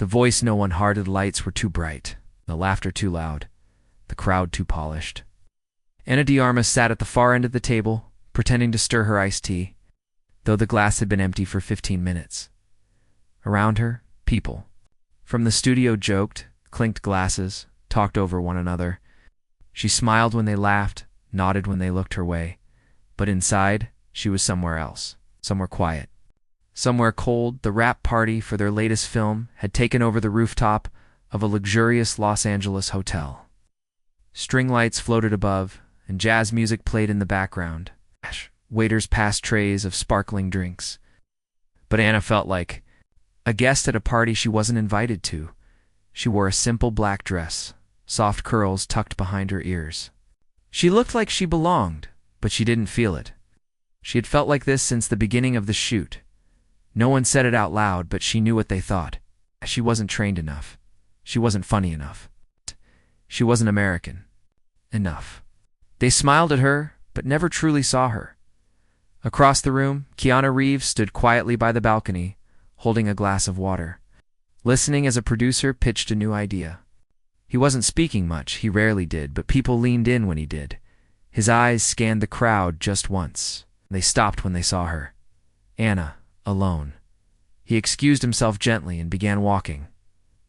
The voice no one hearted, lights were too bright, the laughter too loud, the crowd too polished. Ana de Armas sat at the far end of the table, pretending to stir her iced tea, though the glass had been empty for 15 minutes. Around her, people from the studio joked, clinked glasses, talked over one another. She smiled when they laughed, nodded when they looked her way, but inside, she was somewhere else, somewhere quiet. Somewhere cold. The wrap party for their latest film had taken over the rooftop of a luxurious Los Angeles hotel. String lights floated above, and jazz music played in the background. Waiters passed trays of sparkling drinks. But Ana felt like a guest at a party she wasn't invited to. She wore a simple black dress, soft curls tucked behind her ears. She looked like she belonged, but she didn't feel it. She had felt like this since the beginning of the shoot. No one said it out loud, but she knew what they thought. She wasn't trained enough. She wasn't funny enough. She wasn't American enough. They smiled at her, but never truly saw her. Across the room, Keanu Reeves stood quietly by the balcony, holding a glass of water, listening as a producer pitched a new idea. He wasn't speaking much, he rarely did, but people leaned in when he did. His eyes scanned the crowd just once. They stopped when they saw her. Ana, alone. He excused himself gently and began walking.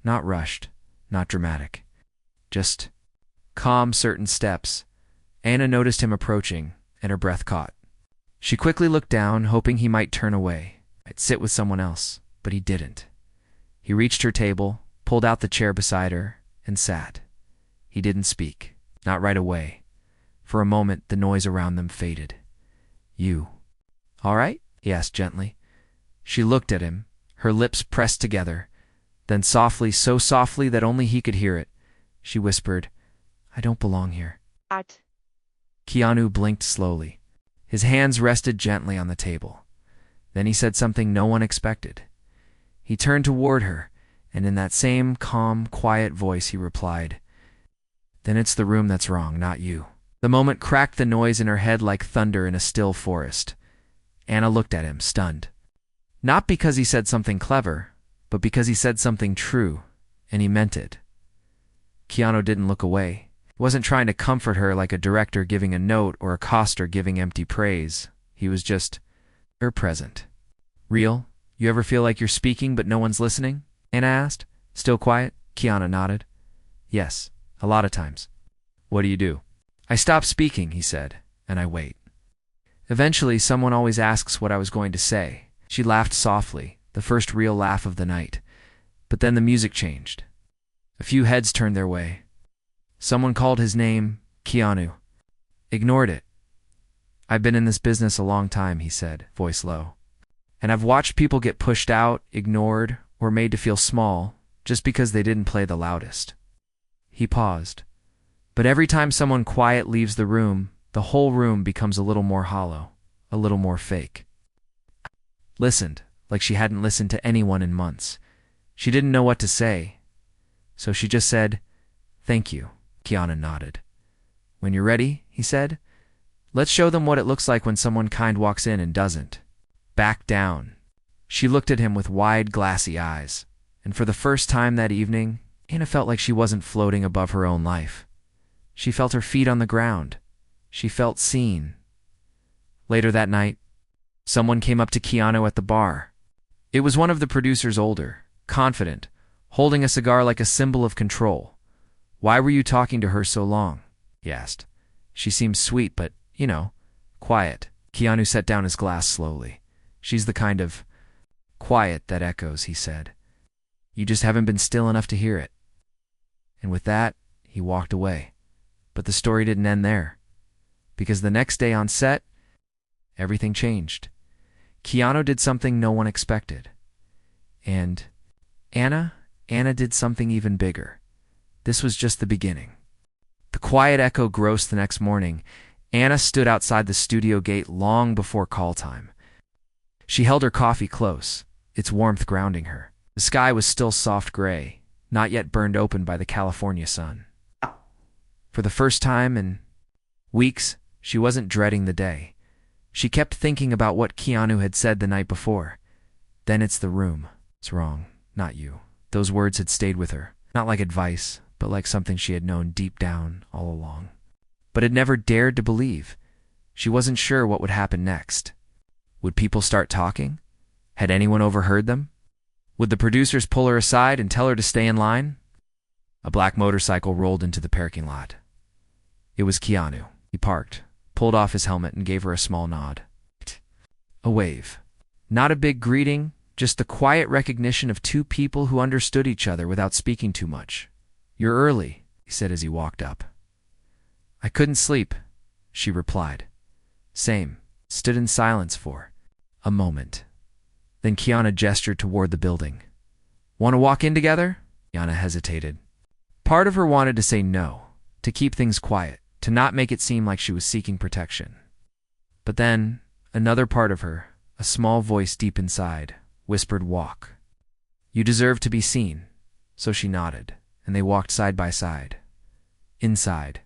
Not rushed, not dramatic. Just calm, certain steps. Ana noticed him approaching, and her breath caught. She quickly looked down, hoping he might turn away, might sit with someone else, but he didn't. He reached her table, pulled out the chair beside her, and sat. He didn't speak, not right away. For a moment, the noise around them faded. "You all right?" he asked gently. She looked at him, her lips pressed together. Then softly, so softly that only he could hear it, she whispered, "I don't belong here." Keanu blinked slowly. His hands rested gently on the table. Then he said something no one expected. He turned toward her, and in that same calm, quiet voice he replied, "Then it's the room that's wrong, not you." The moment cracked the noise in her head like thunder in a still forest. Ana looked at him, stunned. Not because he said something clever, but because he said something true, and he meant it. Keanu didn't look away. He wasn't trying to comfort her like a director giving a note or a coster giving empty praise. He was just present. "Real? You ever feel like you're speaking but no one's listening?" Ana asked. "Still quiet?" Keanu nodded. "Yes, a lot of times." "What do you do?" "I stop speaking," he said, "and I wait. Eventually, someone always asks what I was going to say." She laughed softly, the first real laugh of the night. But then the music changed. A few heads turned their way. Someone called his name, Keanu. Ignored it. "I've been in this business a long time," he said, voice low. "And I've watched people get pushed out, ignored, or made to feel small, just because they didn't play the loudest." He paused. "But every time someone quiet leaves the room, the whole room becomes a little more hollow, a little more fake." Listened, like she hadn't listened to anyone in months. She didn't know what to say. So she just said, "Thank you." Keanu nodded. "When you're ready," he said, "let's show them what it looks like when someone kind walks in and doesn't. Back down." She looked at him with wide, glassy eyes, and for the first time that evening, Ana felt like she wasn't floating above her own life. She felt her feet on the ground. She felt seen. Later that night, someone came up to Keanu at the bar. It was one of the producers, older, confident, holding a cigar like a symbol of control. "Why were you talking to her so long?" he asked. "She seems sweet, but, quiet." Keanu set down his glass slowly. "She's the kind of quiet that echoes," he said. "You just haven't been still enough to hear it." And with that, he walked away. But the story didn't end there. Because the next day on set, everything changed. Keanu did something no one expected. And Ana did something even bigger. This was just the beginning. The quiet echo grossed the next morning. Ana stood outside the studio gate long before call time. She held her coffee close, its warmth grounding her. The sky was still soft gray, not yet burned open by the California sun. For the first time in weeks, she wasn't dreading the day. She kept thinking about what Keanu had said the night before. "Then it's the room. It's wrong, not you. Those words had stayed with her, not like advice, but like something she had known deep down all along, but had never dared to believe. She wasn't sure what would happen next. Would people start talking? Had anyone overheard them? Would the producers pull her aside and tell her to stay in line? A black motorcycle rolled into the parking lot. It was Keanu. He parked, pulled off his helmet, and gave her a small nod. A wave. Not a big greeting, just the quiet recognition of two people who understood each other without speaking too much. "You're early," he said as he walked up. "I couldn't sleep," she replied. "Same." Stood in silence for a moment. Then Keanu gestured toward the building. "Want to walk in together?" Yana hesitated. Part of her wanted to say no, to keep things quiet, to not make it seem like she was seeking protection. But then, another part of her, a small voice deep inside, whispered, "Walk. You deserve to be seen." So she nodded, and they walked side by side. Inside,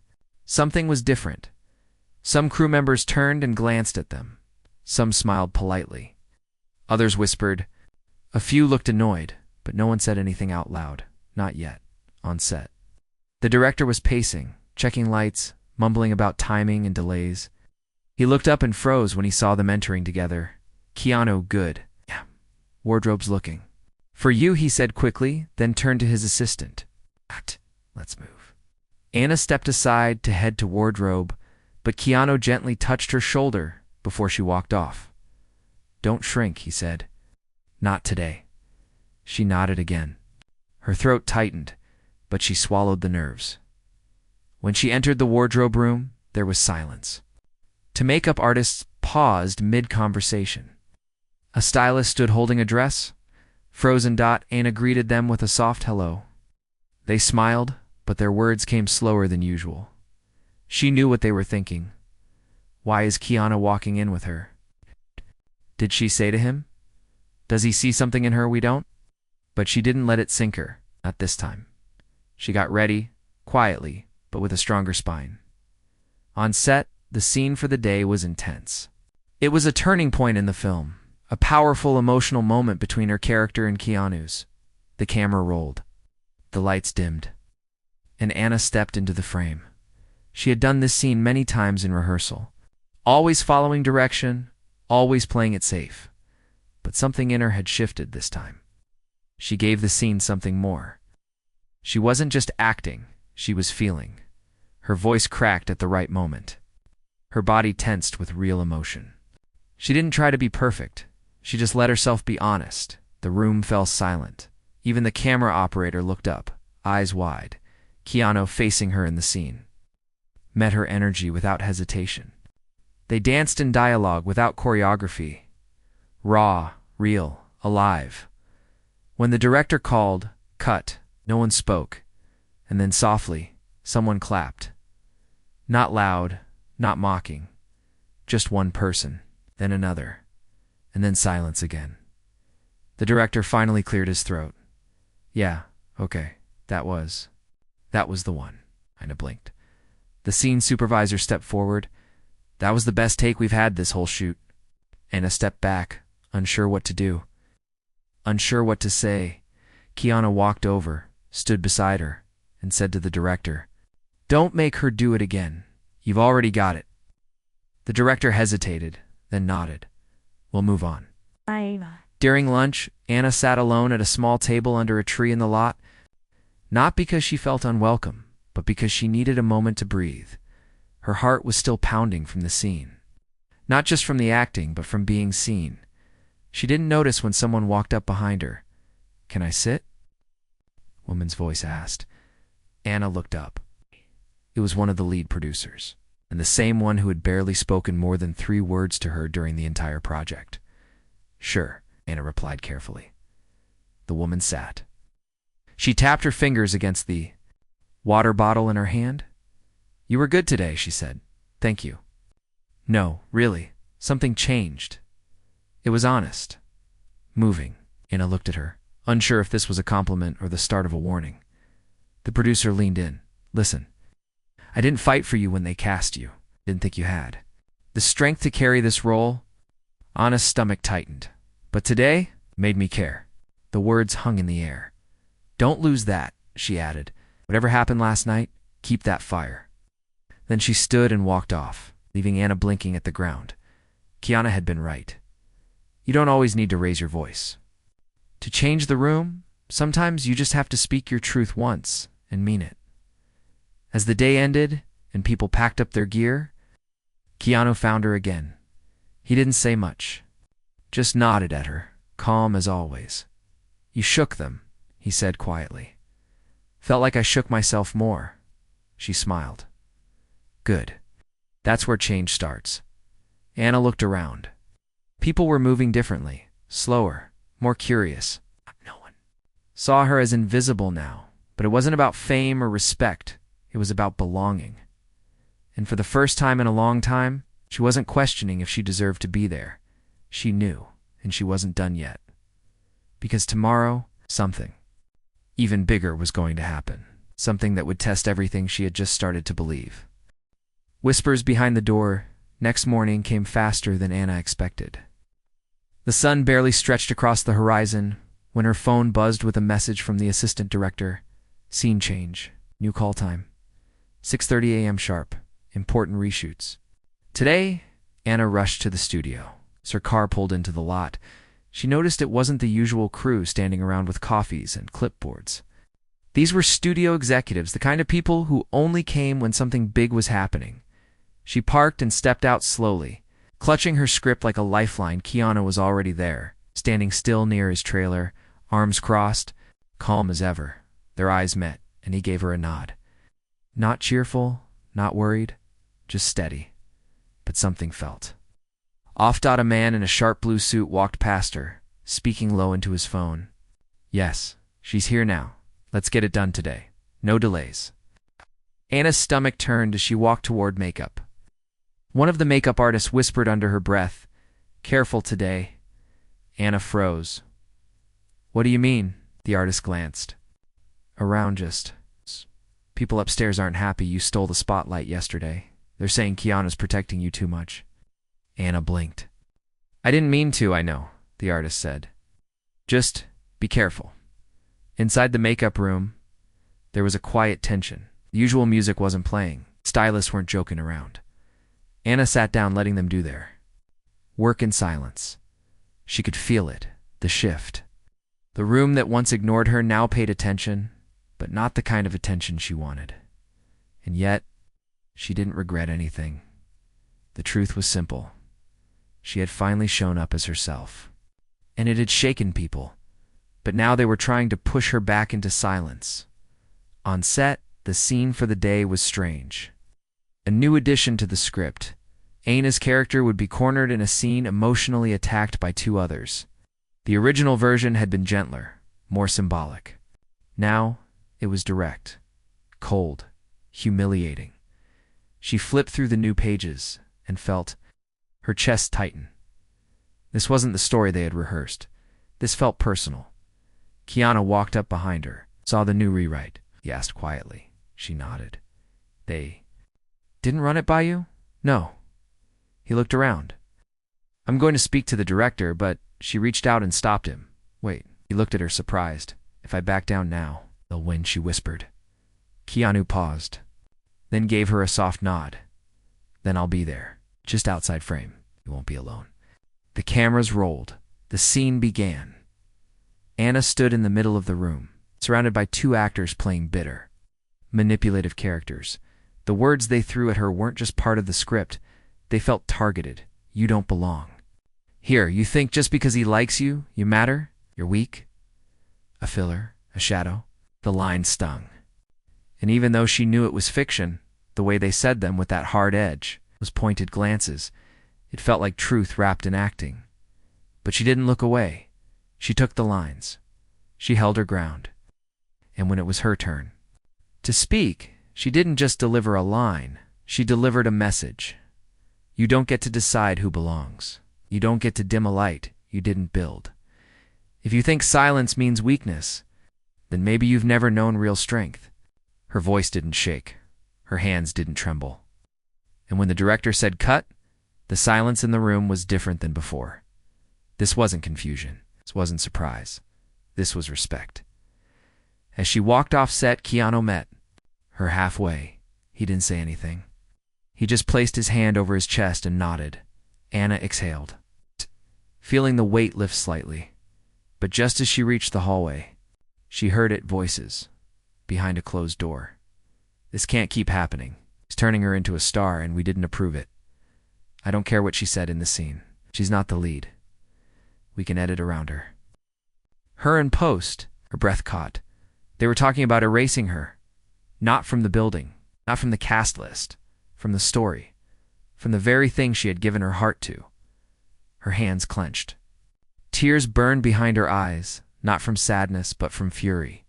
something was different. Some crew members turned and glanced at them. Some smiled politely. Others whispered. A few looked annoyed, but no one said anything out loud. Not yet, on set. The director was pacing, checking lights, mumbling about timing and delays. He looked up and froze when he saw them entering together. "Keanu, good. Yeah. Wardrobe's looking." "For you," he said quickly, then turned to his assistant. "Let's move." Anna stepped aside to head to wardrobe, but Keanu gently touched her shoulder before she walked off. "Don't shrink," he said. "Not today." She nodded again. Her throat tightened, but she swallowed the nerves. When she entered the wardrobe room, there was silence. Two makeup artists paused mid-conversation. A stylist stood holding a dress. Frozen. Anna greeted them with a soft hello. They smiled, but their words came slower than usual. She knew what they were thinking. Why is Keanu walking in with her? Did she say to him? Does he see something in her we don't? But she didn't let it sink her, not this time. She got ready, quietly, but with a stronger spine. On set, the scene for the day was intense. It was a turning point in the film, a powerful emotional moment between her character and Keanu's. The camera rolled. The lights dimmed. And Anna stepped into the frame. She had done this scene many times in rehearsal, always following direction, always playing it safe. But something in her had shifted this time. She gave the scene something more. She wasn't just acting, she was feeling. Her voice cracked at the right moment. Her body tensed with real emotion. She didn't try to be perfect. She just let herself be honest. The room fell silent. Even the camera operator looked up, eyes wide. Keanu facing her in the scene. Met her energy without hesitation. They danced in dialogue without choreography. Raw, real, alive. When the director called, "Cut," no one spoke. And then softly, someone clapped. Not loud, not mocking. Just one person, then another, and then silence again. The director finally cleared his throat. "Yeah, okay, that was the one." Anna blinked. The scene supervisor stepped forward. "That was the best take we've had this whole shoot." Anna stepped back, unsure what to do. Unsure what to say. Keanu walked over, stood beside her, and said to the director, "Don't make her do it again. You've already got it." The director hesitated, then nodded. "We'll move on." During lunch, Anna sat alone at a small table under a tree in the lot, not because she felt unwelcome, but because she needed a moment to breathe. Her heart was still pounding from the scene. Not just from the acting, but from being seen. She didn't notice when someone walked up behind her. "Can I sit?" Woman's voice asked. Anna looked up. It was one of the lead producers, and the same one who had barely spoken more than 3 words to her during the entire project. "Sure," Anna replied carefully. The woman sat. She tapped her fingers against the water bottle in her hand. "You were good today," she said. "Thank you." "No, really. Something changed." It was honest. Moving. Anna looked at her, unsure if this was a compliment or the start of a warning. The producer leaned in. "Listen, I didn't fight for you when they cast you. Didn't think you had the strength to carry this role." Anna's stomach tightened. "But today made me care." The words hung in the air. Don't lose that, she added. Whatever happened last night, keep that fire. Then she stood and walked off, leaving Anna blinking at the ground. Keanu had been right. You don't always need to raise your voice. To change the room, sometimes you just have to speak your truth once and mean it. As the day ended and people packed up their gear, Keanu found her again. He didn't say much, just nodded at her, calm as always. You shook them, he said quietly. Felt like I shook myself more. She smiled. Good. That's where change starts. Anna looked around. People were moving differently, slower, more curious. No one saw her as invisible now, but it wasn't about fame or respect. It was about belonging. And for the first time in a long time, she wasn't questioning if she deserved to be there. She knew, and she wasn't done yet. Because tomorrow, something even bigger was going to happen. Something that would test everything she had just started to believe. Whispers behind the door next morning came faster than Anna expected. The sun barely stretched across the horizon when her phone buzzed with a message from the assistant director. Scene change. New call time. 6:30 a.m. sharp. Important reshoots. Today, Anna rushed to the studio. As her car pulled into the lot, she noticed it wasn't the usual crew standing around with coffees and clipboards. These were studio executives, the kind of people who only came when something big was happening. She parked and stepped out slowly. Clutching her script like a lifeline, Keanu was already there, standing still near his trailer, arms crossed, calm as ever. Their eyes met, and he gave her a nod. Not cheerful, not worried, just steady. But something felt. A man in a sharp blue suit walked past her, speaking low into his phone. Yes, she's here now. Let's get it done today. No delays. Anna's stomach turned as she walked toward makeup. One of the makeup artists whispered under her breath, "Careful today." Anna froze. "What do you mean?" The artist glanced. "Around just. People upstairs aren't happy you stole the spotlight yesterday. They're saying Keanu's protecting you too much." Anna blinked. "I didn't mean to, I know," the artist said. "Just be careful." Inside the makeup room, there was a quiet tension. The usual music wasn't playing. Stylists weren't joking around. Anna sat down, letting them do their work in silence. She could feel it, the shift. The room that once ignored her now paid attention, but not the kind of attention she wanted. And yet, she didn't regret anything. The truth was simple. She had finally shown up as herself. And it had shaken people. But now they were trying to push her back into silence. On set, the scene for the day was strange. A new addition to the script. Anna's character would be cornered in a scene, emotionally attacked by two others. The original version had been gentler, more symbolic. Now, it was direct, cold, humiliating. She flipped through the new pages and felt her chest tighten. This wasn't the story they had rehearsed. This felt personal. Keanu walked up behind her, saw the new rewrite. He asked quietly. She nodded. "They didn't run it by you?" "No." He looked around. "I'm going to speak to the director," but she reached out and stopped him. "Wait." He looked at her, surprised. "If I back down now, they'll win," she whispered. Keanu paused, then gave her a soft nod. "Then I'll be there, just outside frame. You won't be alone." The cameras rolled. The scene began. Anna stood in the middle of the room, surrounded by two actors playing bitter, manipulative characters. The words they threw at her weren't just part of the script. They felt targeted. "You don't belong. Here, you think just because he likes you, you matter? You're weak? A filler, a shadow?" The line stung. And even though she knew it was fiction, the way they said them with that hard edge, those pointed glances, it felt like truth wrapped in acting. But she didn't look away. She took the lines. She held her ground. And when it was her turn to speak, she didn't just deliver a line. She delivered a message. You don't get to decide who belongs. You don't get to dim a light you didn't build. If you think silence means weakness, then maybe you've never known real strength. Her voice didn't shake. Her hands didn't tremble. And when the director said cut, the silence in the room was different than before. This wasn't confusion. This wasn't surprise. This was respect. As she walked off set, Keanu met her halfway. He didn't say anything. He just placed his hand over his chest and nodded. Anna exhaled, feeling the weight lift slightly. But just as she reached the hallway, she heard voices behind a closed door. This can't keep happening. He's turning her into a star, and we didn't approve it. I don't care what she said in the scene. She's not the lead. We can edit around her. Her in post, her breath caught. They were talking about erasing her. Not from the building, not from the cast list, from the story, from the very thing she had given her heart to. Her hands clenched. Tears burned behind her eyes, not from sadness, but from fury.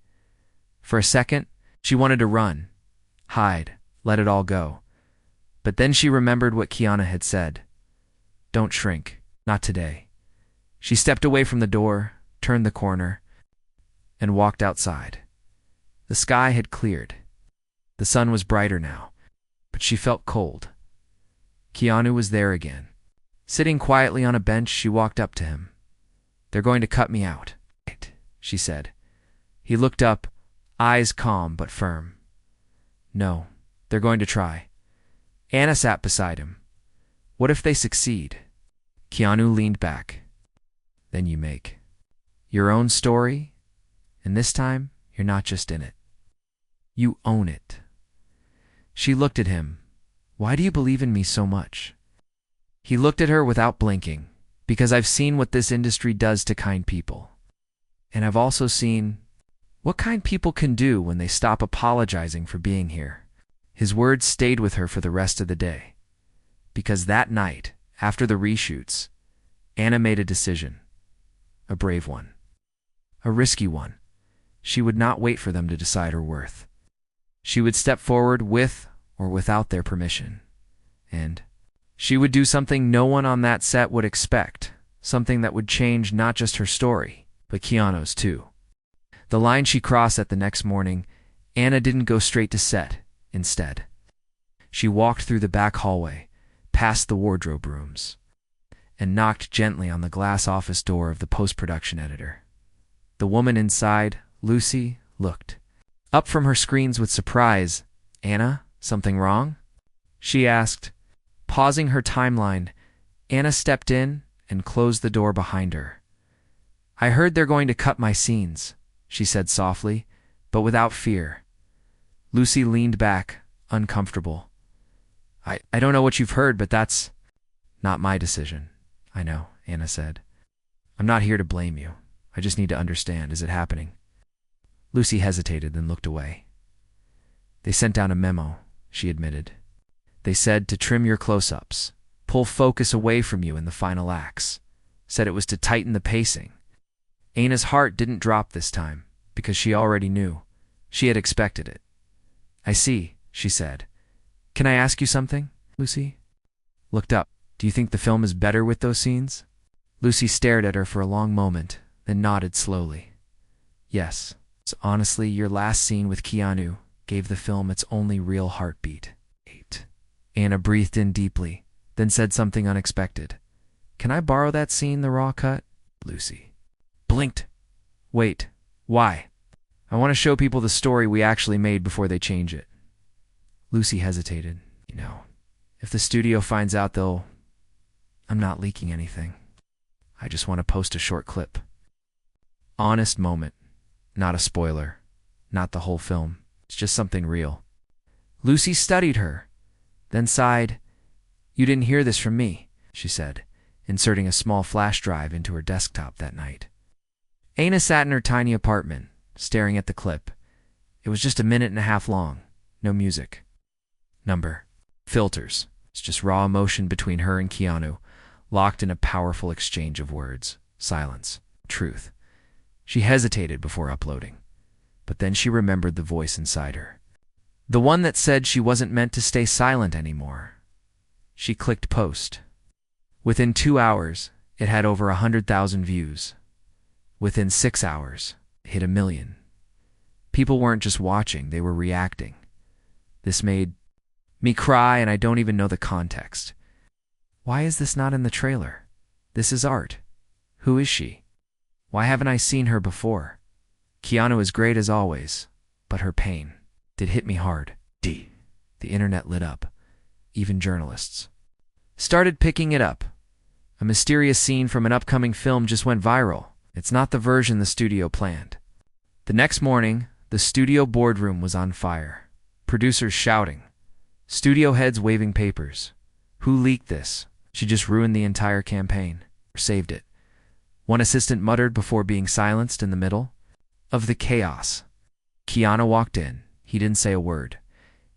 For a second, she wanted to run, hide, let it all go. But then she remembered what Keanu had said. Don't shrink, not today. She stepped away from the door, turned the corner, and walked outside. The sky had cleared. The sun was brighter now, but she felt cold. Keanu was there again. Sitting quietly on a bench, she walked up to him. They're going to cut me out, she said. He looked up, eyes calm but firm. No, they're going to try. Anna sat beside him. What if they succeed? Keanu leaned back. Then you make your own story, and this time you're not just in it. You own it. She looked at him. Why do you believe in me so much? He looked at her without blinking. Because I've seen what this industry does to kind people. And I've also seen what kind people can do when they stop apologizing for being here. His words stayed with her for the rest of the day. Because that night, after the reshoots, Anna made a decision. A brave one. A risky one. She would not wait for them to decide her worth. She would step forward with or without their permission. And she would do something no one on that set would expect, something that would change not just her story, but Keanu's too. The line she crossed at the next morning, Anna didn't go straight to set. Instead, she walked through the back hallway, past the wardrobe rooms, and knocked gently on the glass office door of the post-production editor. The woman inside, Lucy, looked up from her screens with surprise. Anna, something wrong? She asked. Pausing her timeline, Anna stepped in and closed the door behind her. I heard they're going to cut my scenes, she said softly, but without fear. Lucy leaned back, uncomfortable. I don't know what you've heard, but that's not my decision. I know, Anna said. I'm not here to blame you. I just need to understand. Is it happening? Lucy hesitated, then looked away. They sent down a memo, she admitted. They said to trim your close-ups, pull focus away from you in the final acts. Said it was to tighten the pacing. Anna's heart didn't drop this time, because she already knew. She had expected it. I see, she said. Can I ask you something, Lucy? Looked up. Do you think the film is better with those scenes? Lucy stared at her for a long moment, then nodded slowly. Yes. So honestly, your last scene with Keanu gave the film its only real heartbeat. Anna breathed in deeply, then said something unexpected. Can I borrow that scene, the raw cut? Lucy blinked. Wait, why? I want to show people the story we actually made before they change it. Lucy hesitated. If the studio finds out, I'm not leaking anything. I just want to post a short clip. Honest moment. Not a spoiler. Not the whole film. It's just something real. Lucy studied her, then sighed. You didn't hear this from me, she said, inserting a small flash drive into her desktop that night. Anna sat in her tiny apartment, staring at the clip. It was just 1.5 minutes long. No music. Number. Filters. It's just raw emotion between her and Keanu, locked in a powerful exchange of words. Silence. Truth. She hesitated before uploading, but then she remembered the voice inside her. The one that said she wasn't meant to stay silent anymore. She clicked post. Within 2 hours, it had over 100,000 views. Within 6 hours, it hit 1 million. People weren't just watching, they were reacting. This made me cry, and I don't even know the context. Why is this not in the trailer? This is art. Who is she? Why haven't I seen her before? Keanu is great as always, but her pain did hit me hard. The internet lit up. Even journalists started picking it up. A mysterious scene from an upcoming film just went viral. It's not the version the studio planned. The next morning, the studio boardroom was on fire. Producers shouting. Studio heads waving papers. Who leaked this? She just ruined the entire campaign. Or saved it. One assistant muttered before being silenced in the middle of the chaos. Keanu walked in. He didn't say a word.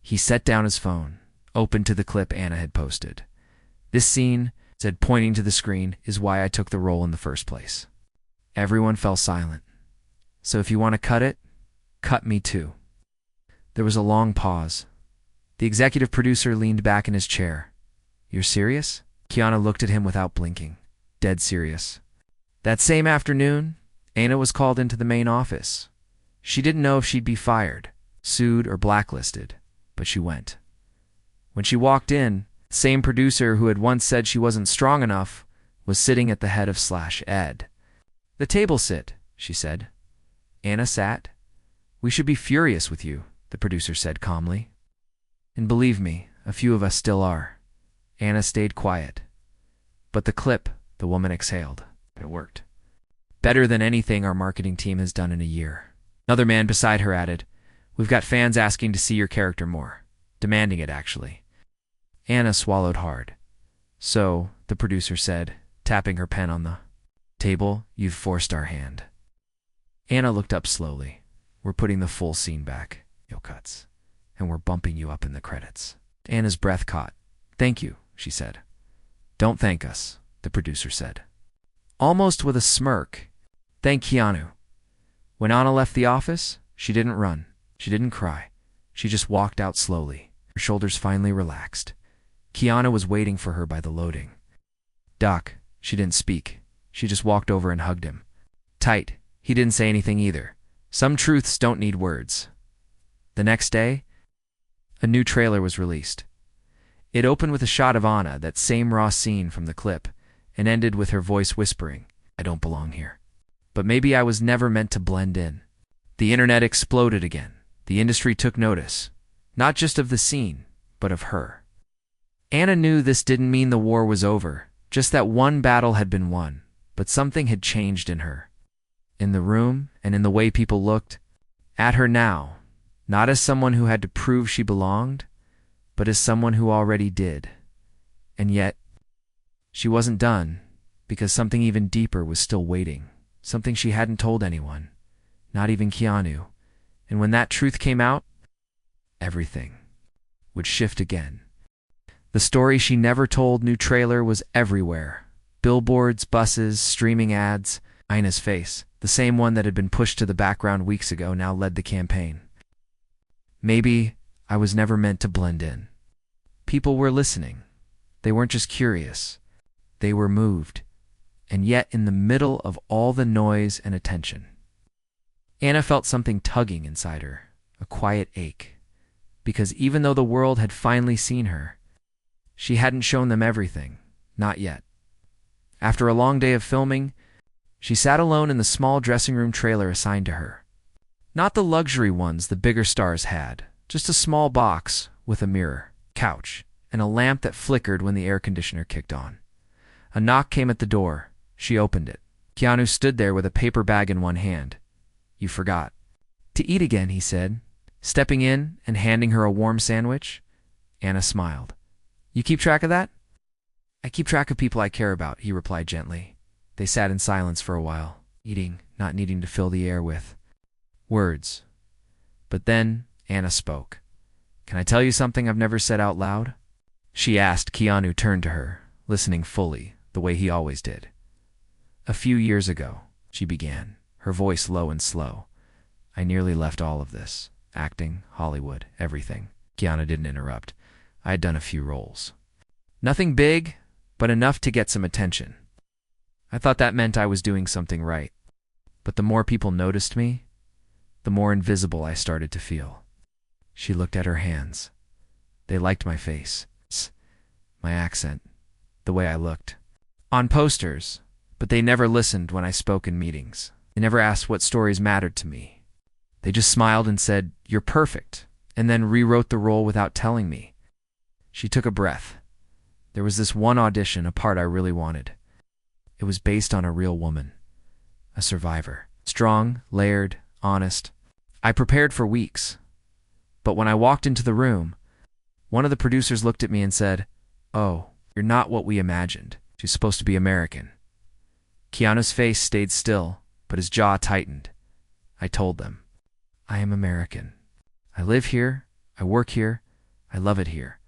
He set down his phone, opened to the clip Anna had posted. This scene, said pointing to the screen, is why I took the role in the first place. Everyone fell silent. So if you want to cut it, cut me too. There was a long pause. The executive producer leaned back in his chair. You're serious? Keanu looked at him without blinking. Dead serious. That same afternoon, Anna was called into the main office. She didn't know if she'd be fired, sued, or blacklisted, but she went. When she walked in, the same producer who had once said she wasn't strong enough was sitting at the head of /Ed. The table sit, she said. Anna sat. We should be furious with you, the producer said calmly. And believe me, a few of us still are. Anna stayed quiet. But the clip, the woman exhaled. It worked. Better than anything our marketing team has done in a year. Another man beside her added, We've got fans asking to see your character more. Demanding it, actually. Anna swallowed hard. So, the producer said, tapping her pen on the table, you've forced our hand. Anna looked up slowly. We're putting the full scene back. No cuts. And we're bumping you up in the credits. Anna's breath caught. Thank you, she said. Don't thank us, the producer said. Almost with a smirk. Thank Keanu. When Anna left the office, she didn't run. She didn't cry. She just walked out slowly. Her shoulders finally relaxed. Keanu was waiting for her by the loading. Doc, she didn't speak. She just walked over and hugged him. Tight. He didn't say anything either. Some truths don't need words. The next day, a new trailer was released. It opened with a shot of Anna, that same raw scene from the clip, and ended with her voice whispering, I don't belong here. But maybe I was never meant to blend in. The internet exploded again. The industry took notice, not just of the scene, but of her. Anna knew this didn't mean the war was over, just that one battle had been won, but something had changed in her. In the room, and in the way people looked at her now, not as someone who had to prove she belonged, but as someone who already did. And yet, she wasn't done, because something even deeper was still waiting, something she hadn't told anyone, not even Keanu. And when that truth came out, everything would shift again. The story she never told new trailer was everywhere. Billboards, buses, streaming ads. Ina's face, the same one that had been pushed to the background weeks ago, now led the campaign. Maybe I was never meant to blend in. People were listening. They weren't just curious. They were moved. And yet, in the middle of all the noise and attention, Anna felt something tugging inside her, a quiet ache. Because even though the world had finally seen her, she hadn't shown them everything. Not yet. After a long day of filming, she sat alone in the small dressing room trailer assigned to her. Not the luxury ones the bigger stars had, just a small box with a mirror, couch, and a lamp that flickered when the air conditioner kicked on. A knock came at the door. She opened it. Keanu stood there with a paper bag in one hand. You forgot. To eat again, he said, stepping in and handing her a warm sandwich. Anna smiled. You keep track of that? I keep track of people I care about, he replied gently. They sat in silence for a while, eating, not needing to fill the air with words. But then Anna spoke. Can I tell you something I've never said out loud? She asked. Keanu turned to her, listening fully, the way he always did. A few years ago, she began, her voice low and slow. I nearly left all of this. Acting, Hollywood, everything. Keanu didn't interrupt. I had done a few roles. Nothing big, but enough to get some attention. I thought that meant I was doing something right. But the more people noticed me, the more invisible I started to feel. She looked at her hands. They liked my face, my accent, the way I looked. On posters, but they never listened when I spoke in meetings. They never asked what stories mattered to me. They just smiled and said, "You're perfect," and then rewrote the role without telling me. She took a breath. There was this one audition, a part I really wanted. It was based on a real woman, a survivor. Strong, layered, honest. I prepared for weeks. But when I walked into the room, one of the producers looked at me and said, "Oh, you're not what we imagined. She's supposed to be American." Keanu's face stayed still, but his jaw tightened. I told them, "I am American. I live here, I work here, I love it here."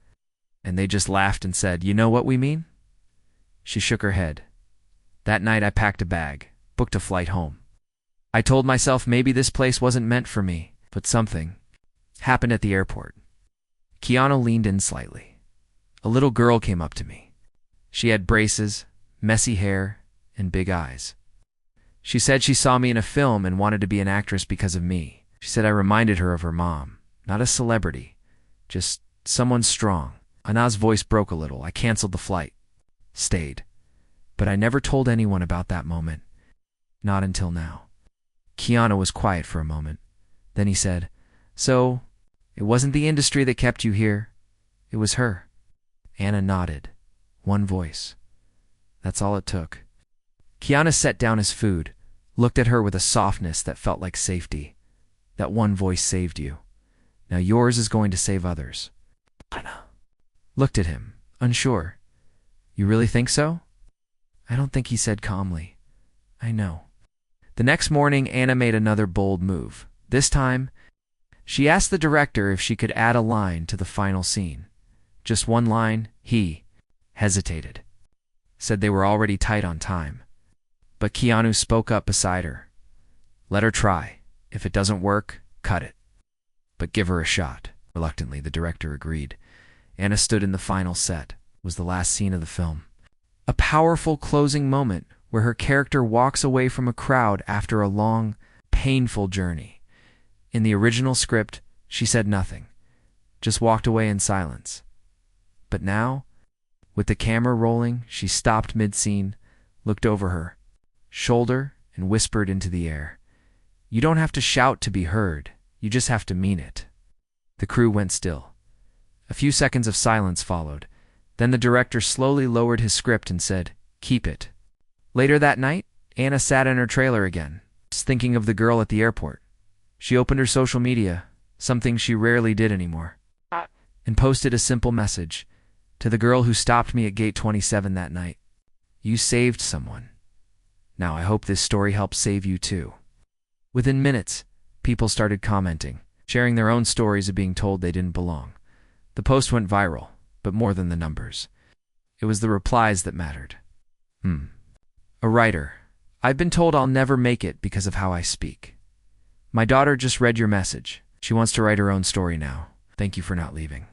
And they just laughed and said, "You know what we mean?" She shook her head. That night I packed a bag, booked a flight home. I told myself maybe this place wasn't meant for me, but something happened at the airport. Keanu leaned in slightly. A little girl came up to me. She had braces, messy hair, and big eyes. She said she saw me in a film and wanted to be an actress because of me. She said I reminded her of her mom, not a celebrity, just someone strong. Anna's voice broke a little. I canceled the flight. Stayed. But I never told anyone about that moment. Not until now. Keanu was quiet for a moment. Then he said, "So, it wasn't the industry that kept you here. It was her." Anna nodded. One voice. That's all it took. Keanu set down his food, looked at her with a softness that felt like safety. That one voice saved you. Now yours is going to save others. Anna looked at him, unsure. "You really think so?" "I don't think," he said calmly. "I know." The next morning, Anna made another bold move. This time, she asked the director if she could add a line to the final scene. Just one line. He hesitated. Said they were already tight on time. But Keanu spoke up beside her. "Let her try. If it doesn't work, cut it. But give her a shot." Reluctantly, the director agreed. Anna stood in the final set. It was the last scene of the film. A powerful closing moment where her character walks away from a crowd after a long, painful journey. In the original script, she said nothing, just walked away in silence. But now, with the camera rolling, she stopped mid-scene, looked over her shoulder, and whispered into the air, "You don't have to shout to be heard. You just have to mean it." The crew went still. A few seconds of silence followed. Then the director slowly lowered his script and said, "Keep it." Later that night, Anna sat in her trailer again, just thinking of the girl at the airport. She opened her social media, something she rarely did anymore, and posted a simple message. "To the girl who stopped me at gate 27 that night, you saved someone. Now I hope this story helps save you too." Within minutes, people started commenting, sharing their own stories of being told they didn't belong. The post went viral, but more than the numbers. It was the replies that mattered. A writer, "I've been told I'll never make it because of how I speak. My daughter just read your message. She wants to write her own story now. Thank you for not leaving."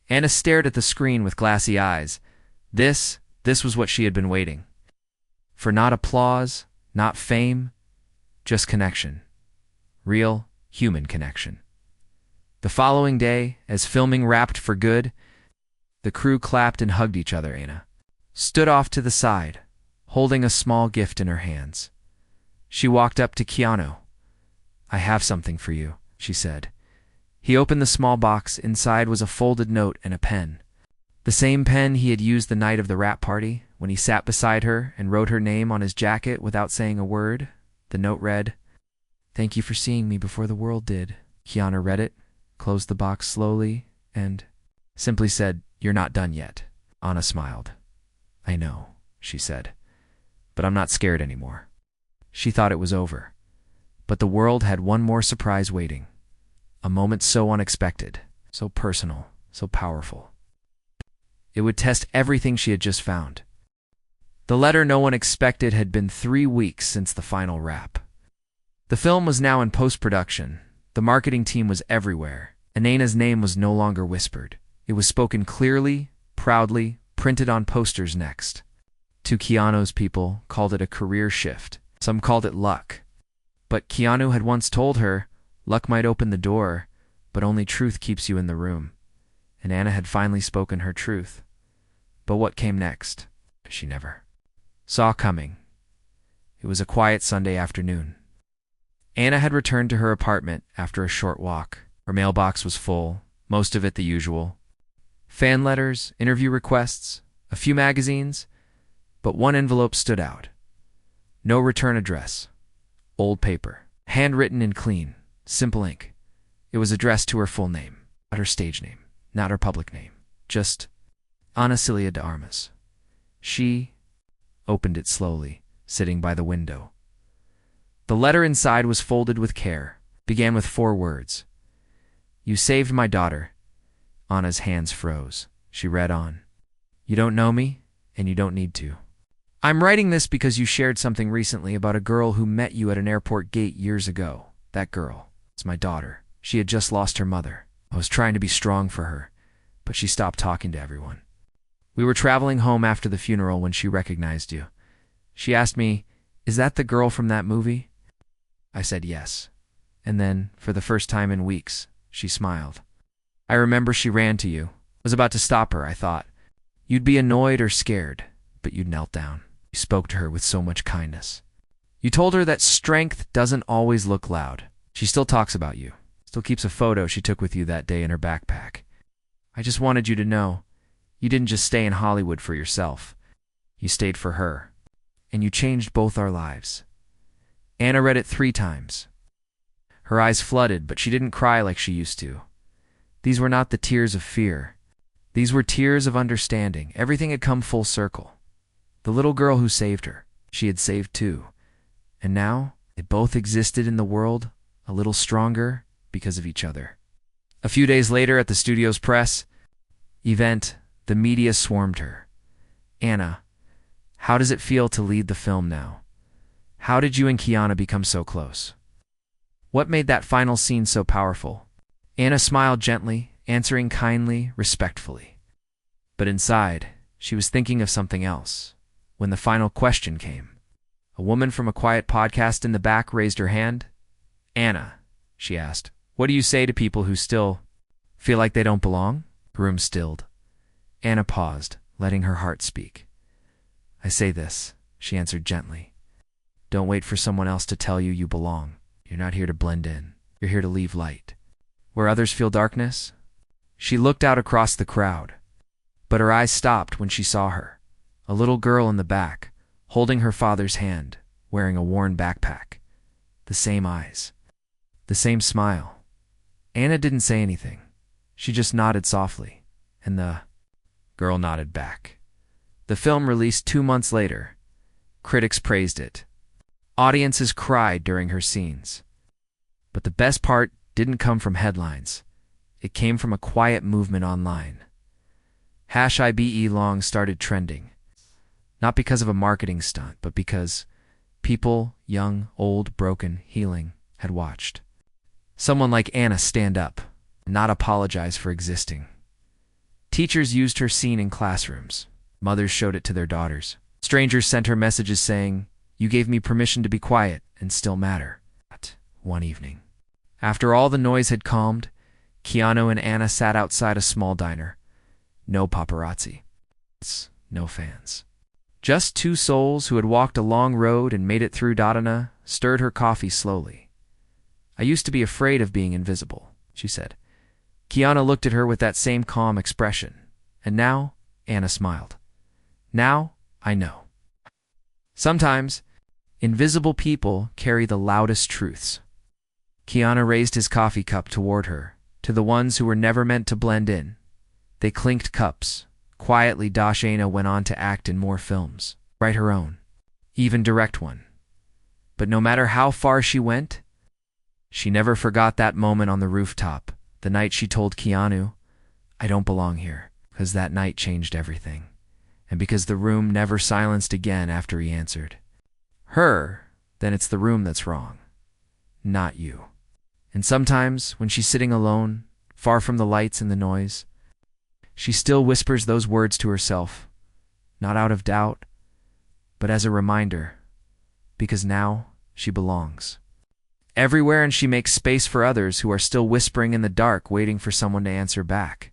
Anna stared at the screen with glassy eyes. This was what she had been waiting for. Not applause, not fame, just connection. Real, human connection. The following day, as filming wrapped for good, the crew clapped and hugged each other. Anna stood off to the side, holding a small gift in her hands. She walked up to Keanu. "I have something for you," she said. He opened the small box. Inside was a folded note and a pen. The same pen he had used the night of the wrap party, when he sat beside her and wrote her name on his jacket without saying a word. The note read, "Thank you for seeing me before the world did." Keanu read it, closed the box slowly, and simply said, "You're not done yet." Anna smiled. "I know," she said, "but I'm not scared anymore." She thought it was over. But the world had one more surprise waiting. A moment so unexpected, so personal, so powerful. It would test everything she had just found. The letter no one expected had been 3 weeks since the final wrap. The film was now in post-production. The marketing team was everywhere. Anna's name was no longer whispered. It was spoken clearly, proudly, printed on posters next. To Keanu's people called it a career shift. Some called it luck. But Keanu had once told her, luck might open the door, but only truth keeps you in the room. And Anna had finally spoken her truth. But what came next, she never saw coming. It was a quiet Sunday afternoon. Anna had returned to her apartment after a short walk. Her mailbox was full, most of it the usual. Fan letters, interview requests, a few magazines, but one envelope stood out. No return address. Old paper. Handwritten in clean, simple ink. It was addressed to her full name, not her stage name, not her public name. Just Ana Celia de Armas. She opened it slowly, sitting by the window. The letter inside was folded with care, began with 4 words. You saved my daughter. Anna's hands froze. She read on. You don't know me, and you don't need to. I'm writing this because you shared something recently about a girl who met you at an airport gate years ago. That girl. It's my daughter. She had just lost her mother. I was trying to be strong for her, but she stopped talking to everyone. We were traveling home after the funeral when she recognized you. She asked me, is that the girl from that movie? I said yes. And then, for the first time in weeks, she smiled. I remember she ran to you. I was about to stop her, I thought. You'd be annoyed or scared, but you'd knelt down. You spoke to her with so much kindness. You told her that strength doesn't always look loud. She still talks about you. Still keeps a photo she took with you that day in her backpack. I just wanted you to know, you didn't just stay in Hollywood for yourself. You stayed for her. And you changed both our lives. Anna read it 3 times. Her eyes flooded, but she didn't cry like she used to. These were not the tears of fear. These were tears of understanding. Everything had come full circle. The little girl who saved her, she had saved too. And now, they both existed in the world, a little stronger because of each other. A few days later at the studio's press event, the media swarmed her. Anna, how does it feel to lead the film now? How did you and Keanu become so close? What made that final scene so powerful? Anna smiled gently, answering kindly, respectfully. But inside, she was thinking of something else. When the final question came, a woman from a quiet podcast in the back raised her hand. Anna, she asked, what do you say to people who still feel like they don't belong? The room stilled. Anna paused, letting her heart speak. I say this, she answered gently. Don't wait for someone else to tell you you belong. You're not here to blend in. You're here to leave light. Where others feel darkness? She looked out across the crowd, but her eyes stopped when she saw her, a little girl in the back, holding her father's hand, wearing a worn backpack. The same eyes. The same smile. Anna didn't say anything. She just nodded softly, and the girl nodded back. The film released 2 months later. Critics praised it. Audiences cried during her scenes. But the best part didn't come from headlines. It came from a quiet movement online. #IBelong started trending. Not because of a marketing stunt, but because people, young, old, broken, healing, had watched. Someone like Anna stand up, not apologize for existing. Teachers used her scene in classrooms. Mothers showed it to their daughters. Strangers sent her messages saying, you gave me permission to be quiet and still matter. One evening, after all the noise had calmed, Keanu and Anna sat outside a small diner. No paparazzi. No fans. Just 2 souls who had walked a long road and made it through Dodana stirred her coffee slowly. I used to be afraid of being invisible, she said. Keanu looked at her with that same calm expression. And now, Anna smiled. Now, I know. Sometimes, invisible people carry the loudest truths. Keanu raised his coffee cup toward her, to the ones who were never meant to blend in. They clinked cups. Quietly, Anna went on to act in more films, write her own, even direct one. But no matter how far she went, she never forgot that moment on the rooftop, the night she told Keanu, I don't belong here, because that night changed everything. And because the room never silenced again after he answered. Her, then it's the room that's wrong, not you. And sometimes, when she's sitting alone, far from the lights and the noise, she still whispers those words to herself, not out of doubt, but as a reminder, because now she belongs. Everywhere, and she makes space for others who are still whispering in the dark, waiting for someone to answer back.